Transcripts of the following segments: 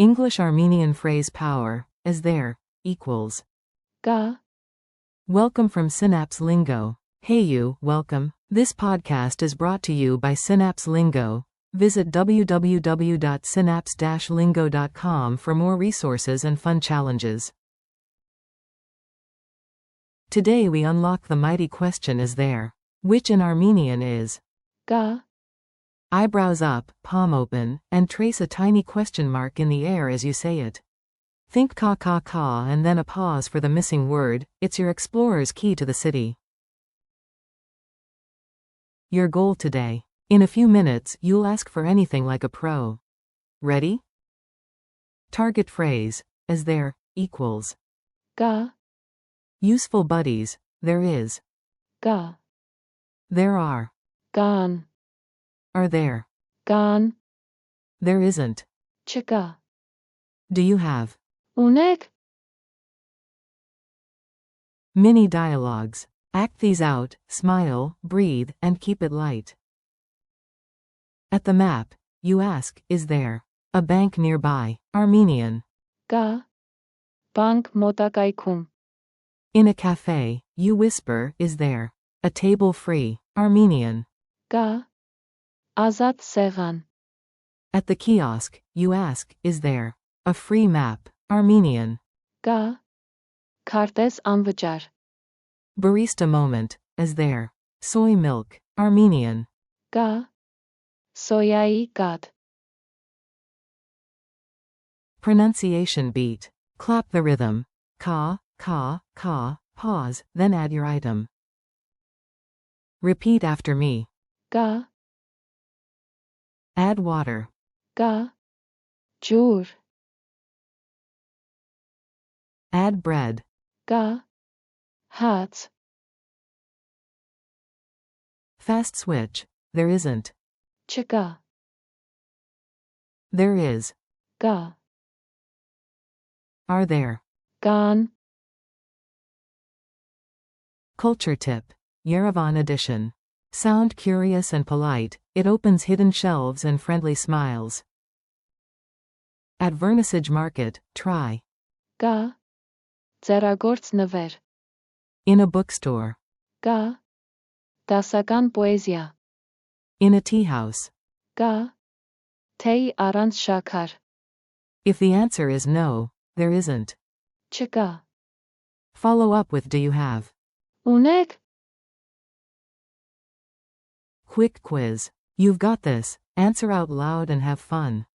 English Armenian phrase power, as there, equals. Ga. Welcome from Synapse Lingo. Hey you, welcome. This podcast is brought to you by Synapse Lingo. Visit www.synapse-lingo.com for more resources and fun challenges. Today we unlock the mighty question is there, which in Armenian is Ga. eyebrows up, palm open, and trace a tiny question mark in the air as you say it. Think ka and then a pause for the missing word. It's your explorer's key to the city. Your goal today. In a few minutes, you'll ask for anything like a pro. Ready? Target phrase, as there, equals. Ga. Useful buddies, there is. Ga. There are. Gan. Are there. Gan. There isn't. Chika. Do you have? Unek. Mini dialogues. Act these out, smile, breathe, and keep it light. At the map, you ask, is there a bank nearby? Armenian. Ga. Bank motakaikum. In a cafe, you whisper, is there a table free? Armenian. Ga. Azat segan. At the kiosk, you ask, is there a free map? Armenian. Ga. Kartes anvjar. Barista moment, as there soy milk? Armenian. Ga. Soyai gat. Pronunciation beat. Clap the rhythm. Ka, pause, then add your item. Repeat after me. Ga. Add water. Ga. Jur. Add bread. Ga. Hats. Fast switch. There isn't. Chika. There is. Ga. Are there. Gan. Culture tip. Yerevan edition. Sound curious and polite, it opens hidden shelves and friendly smiles. At Vernissage Market, try. Ga. Ձեռագործ նվեր. In a bookstore. Ga. Դասական պոեզիա. In a tea house. Ga. Թեյ առանց շաքար. If the answer is no, there isn't. Չկա. Follow up with do you have. Ունեք. Quick quiz. You've got this. Answer out loud and have fun.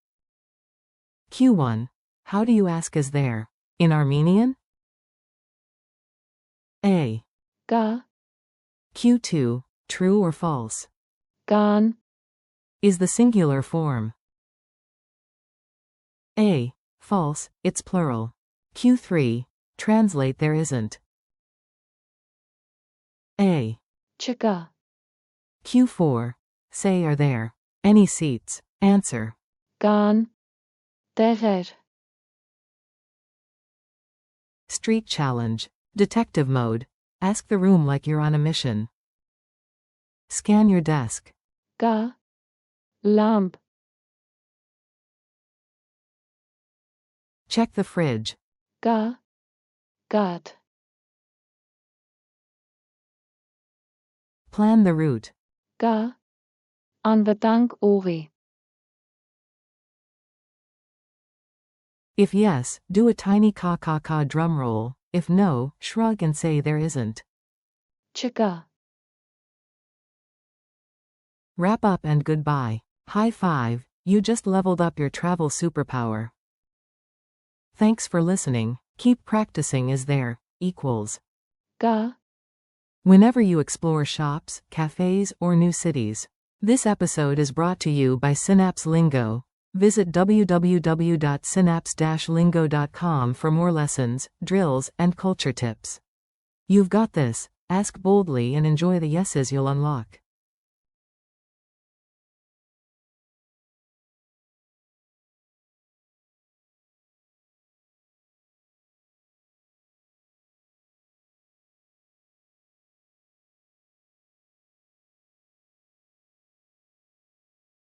Q1. How do you ask is there? In Armenian? A. Ga. Q2. True or false? Gan. Is the singular form. A. False, it's plural. Q3. Translate there isn't. A. Չկա. Q4. Say are there any seats? Answer. Gan. Տեղեր. Street challenge. Detective mode. Ask the room like you're on a mission. Scan your desk. Ga. Lamp. Check the fridge. Ga. Gat. Plan the route. Ga. Անվտանգ ուղի. If yes, do a tiny ka drum roll. If no, shrug and say there isn't. Չկա. Wrap up and goodbye. High five, you just leveled up your travel superpower. Thanks for listening. Keep practicing is there, equals. Ga. Whenever you explore shops, cafes, or new cities. This episode is brought to you by Synapse Lingo. Visit www.synapse-lingo.com for more lessons, drills, and culture tips. You've got this. Ask boldly and enjoy the yeses you'll unlock.